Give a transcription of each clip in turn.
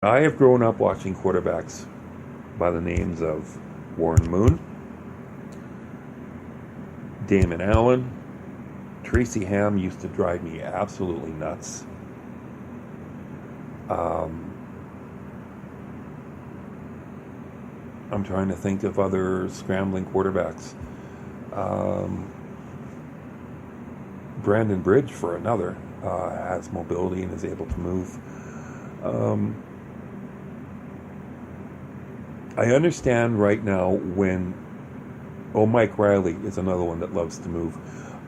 I have grown up watching quarterbacks by the names of Warren Moon, Damon Allen. Tracy Ham used to drive me absolutely nuts. Um, I'm trying to think of other scrambling quarterbacks. Um, Brandon Bridge, for another, has mobility and is able to move. Um, I understand right now when. Oh, Mike Riley is another one that loves to move.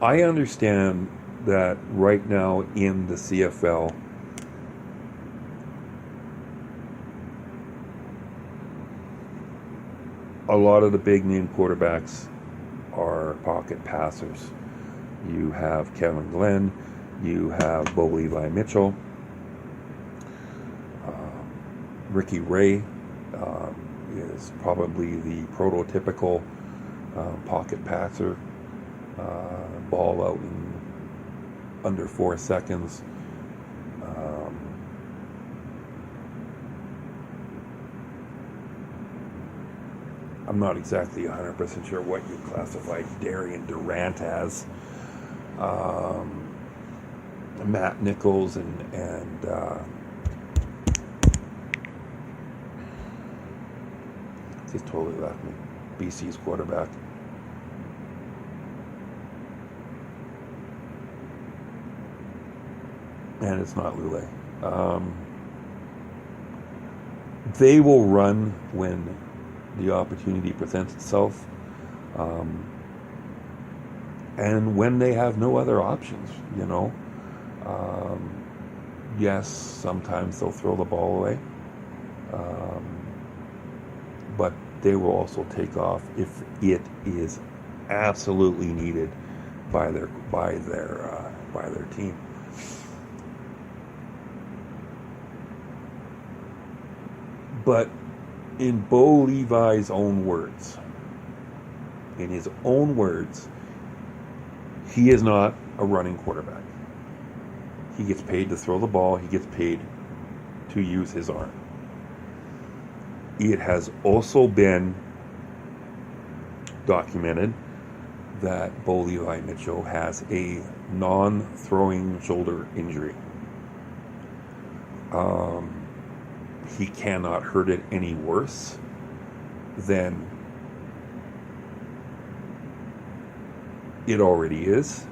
I understand that right now in the CFL, a lot of the big name quarterbacks are pocket passers. You have Kevin Glenn, you have Bo Levi Mitchell, Ricky Ray is probably the prototypical pocket passer, ball out in under 4 seconds. Um, I'm not exactly 100% sure what you classify Darian Durant as. Um, Matt Nichols and he's totally left me. BC's quarterback. And it's not Lule. They will run when the opportunity presents itself, um, and when they have no other options, you know. Um, yes, sometimes they'll throw the ball away, um, but they will also take off if it is absolutely needed by their team. But in Bo Levi's own words, he is not a running quarterback. He gets paid to throw the ball. He gets paid to use his arm. It has also been documented that Bo Levi Mitchell has a non-throwing shoulder injury. He cannot hurt it any worse than it already is.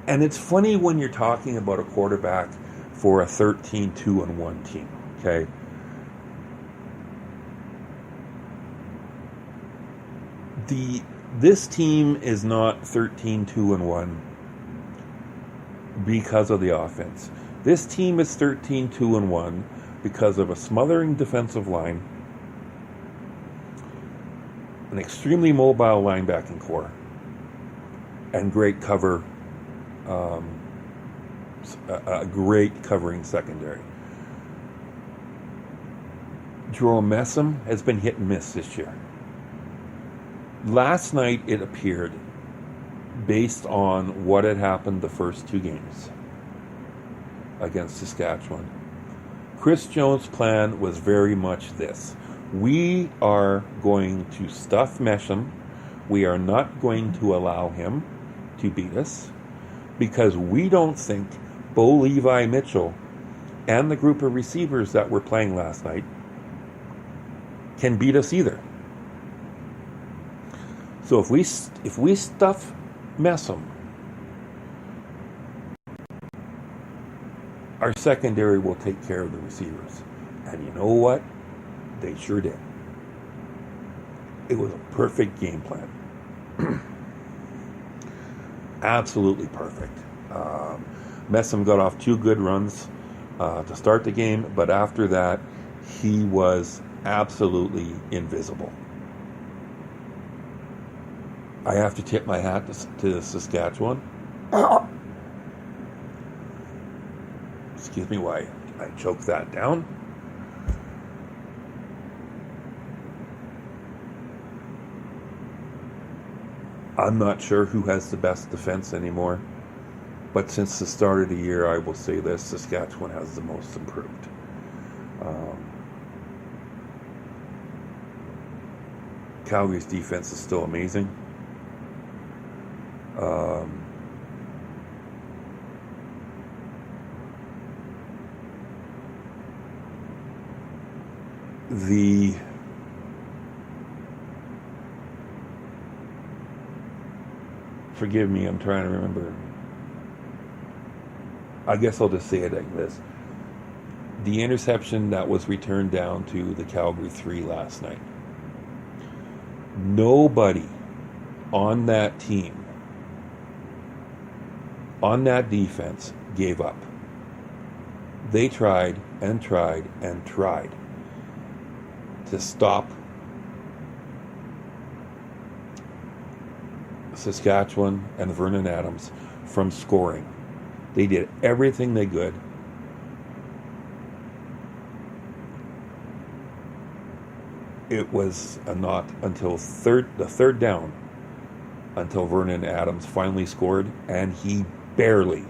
And it's funny when you're talking about a quarterback for a 13-2-1 team, okay? This team is not 13-2-1 because of the offense. This team is 13-2-1 because of a smothering defensive line, an extremely mobile linebacking core, and great cover, a great covering secondary. Jerome Messam has been hit and miss this year. Last night it appeared, based on what had happened the first two games against Saskatchewan, Chris Jones' plan was very much this. We are going to stuff Messam. We are not going to allow him to beat us because we don't think Bo Levi Mitchell and the group of receivers that were playing last night can beat us either. So if we stuff Messam, our secondary will take care of the receivers. And you know what? They sure did. It was a perfect game plan. Absolutely perfect. Messam got off two good runs to start the game, but after that, he was absolutely invisible. I have to tip my hat to Saskatchewan. Excuse me while I choke that down. I'm not sure who has the best defense anymore, But since the start of the year, I will say this, Saskatchewan has the most improved. Calgary's defense is still amazing. Forgive me, I'm trying to remember. I guess I'll just say it like this. The interception that was returned down to the Calgary 3 last night. Nobody on that team, on that defense, gave up. They tried and tried and tried to stop Saskatchewan and Vernon Adams from scoring. They did everything they could. It was not until the third down until Vernon Adams finally scored, and he barely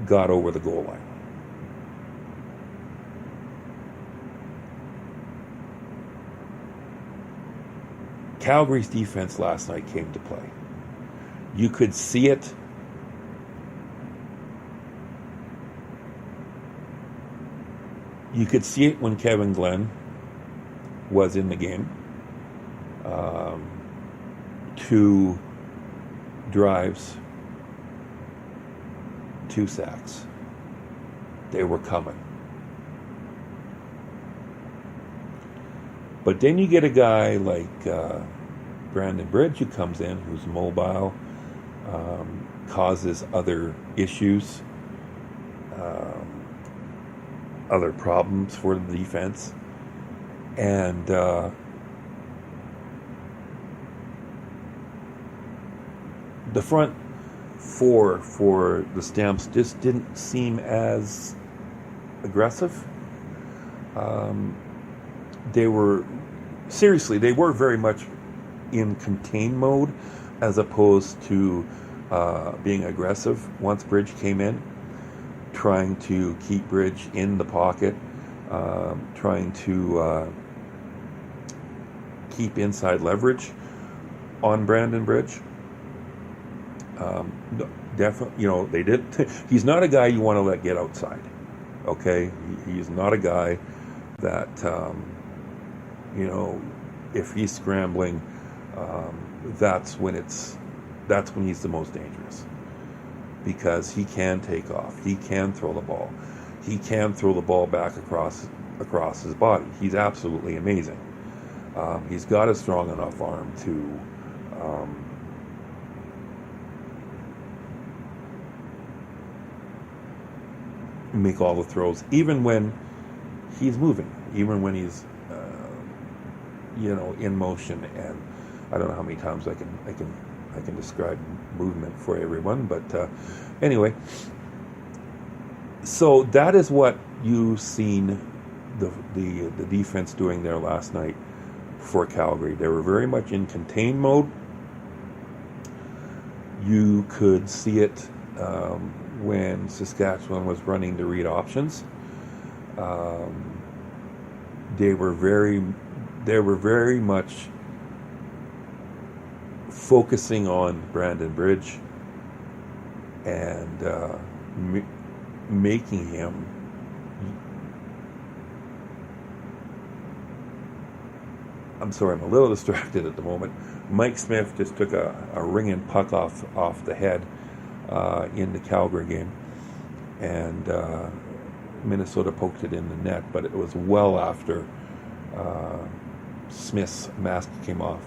got over the goal line. Calgary's defense last night came to play. You could see it. You could see it when Kevin Glenn was in the game. 2 drives, 2 sacks. They were coming. But then you get a guy like Brandon Bridge who comes in, who's mobile, causes other issues, other problems for the defense. And the front 4 for the Stamps just didn't seem as aggressive. They were very much in contain mode as opposed to being aggressive once Bridge came in, trying to keep Bridge in the pocket, trying to keep inside leverage on Brandon Bridge. Definitely, they did. He's not a guy you want to let get outside. Okay, he's not a guy that if he's scrambling, that's when he's the most dangerous, because he can take off, he can throw the ball, he can throw the ball back across his body. He's absolutely amazing. He's got a strong enough arm to make all the throws, even when he's moving, even when he's in motion. And I don't know how many times I can describe movement for everyone, but anyway, so that is what you've seen the defense doing there last night for Calgary. They were very much in contain mode. You could see it when Saskatchewan was running the read options. They were very much focusing on Brandon Bridge and making him I'm sorry, I'm a little distracted at the moment. Mike Smith just took a ringing puck off the head in the Calgary game, and Minnesota poked it in the net, but it was well after Smith's mask came off.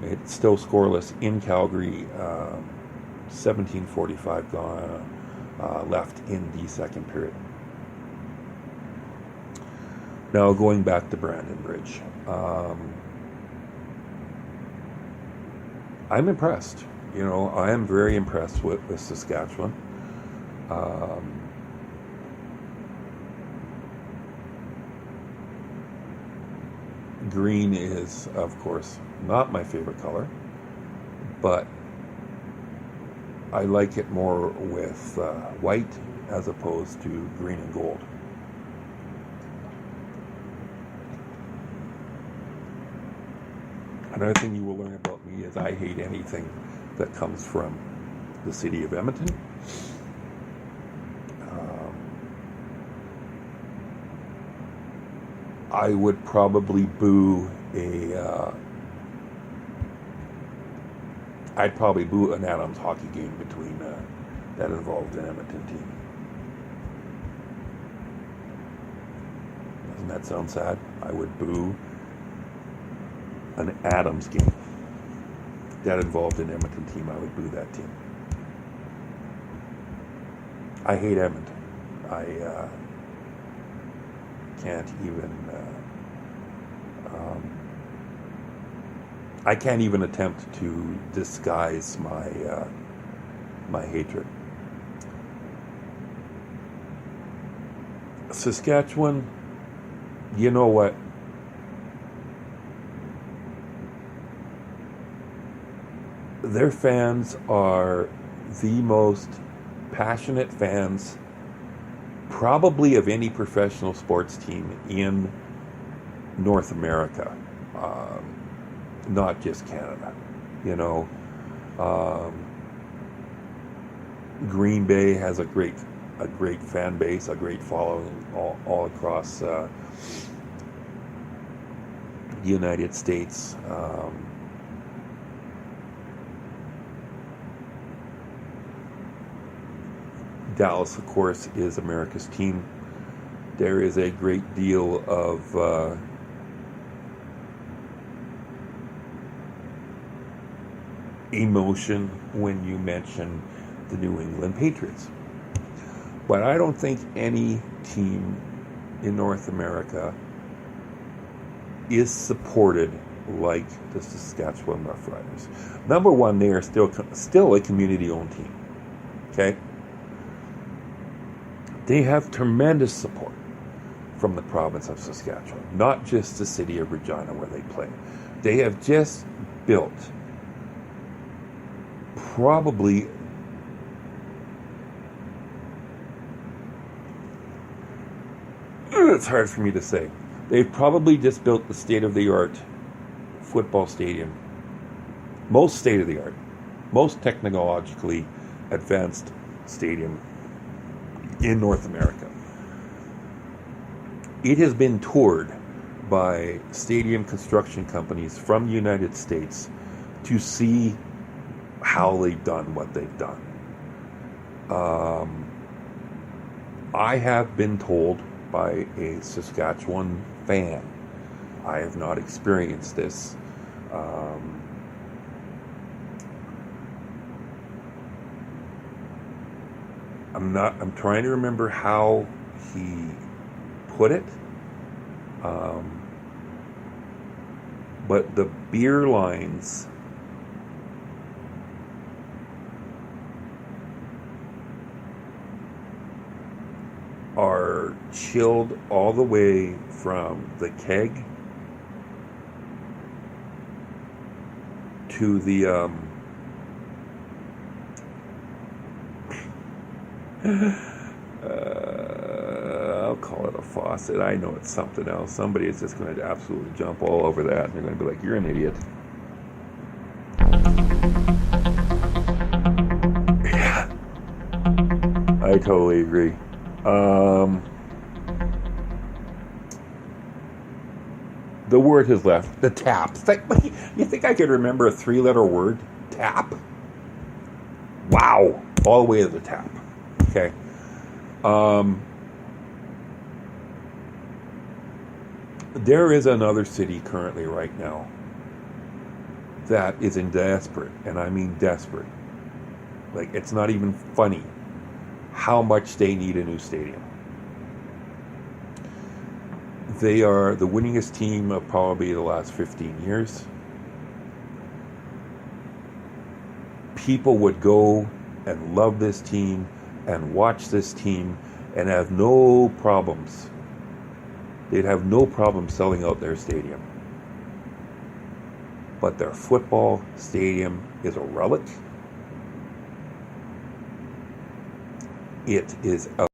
It's still scoreless in Calgary. 17:45 gone left in the second period. Now going back to Brandon Bridge, I'm impressed. I am very impressed with Saskatchewan. Green is, of course, not my favorite color, but I like it more with white as opposed to green and gold. Another thing you will learn about me is I hate anything that comes from the city of Edmonton. I would probably boo I'd probably boo an Adams hockey game between that involved an Edmonton team. Doesn't that sound sad? I would boo an Adams game that involved an Edmonton team. I would boo that team. I hate Edmonton. I can't even I can't even attempt to disguise my hatred. Saskatchewan, you know what? Their fans are the most passionate fans probably of any professional sports team in North America, not just Canada. You know, Green Bay has a great fan base, a great following all across the United States. Dallas, of course, is America's team. There is a great deal of emotion when you mention the New England Patriots. But I don't think any team in North America is supported like the Saskatchewan Roughriders. Number one, they are still a community-owned team. Okay? They have tremendous support from the province of Saskatchewan, not just the city of Regina where they play. They have just built probably it's hard for me to say. They've probably just built the state-of-the-art football stadium, most state-of-the-art, most technologically advanced stadium in North America. It has been toured by stadium construction companies from the United States to see how they've done what they've done. I have been told by a Saskatchewan fan, I have not experienced this, I'm trying to remember how he put it, but the beer lines are chilled all the way from the keg to the I'll call it a faucet. I know it's something else. Somebody is just going to absolutely jump all over that, and they're going to be like, "You're an idiot." Yeah, I totally agree. The word has left. The tap. You think I could remember a 3-letter word? Tap? Wow. All the way to the tap. Okay. There is another city currently right now that is in desperate, and I mean desperate. Like, it's not even funny how much they need a new stadium. They are the winningest team of probably the last 15 years. People would go and love this team and watch this team and have no problems. They'd have no problem selling out their stadium. But their football stadium is a relic. It is out.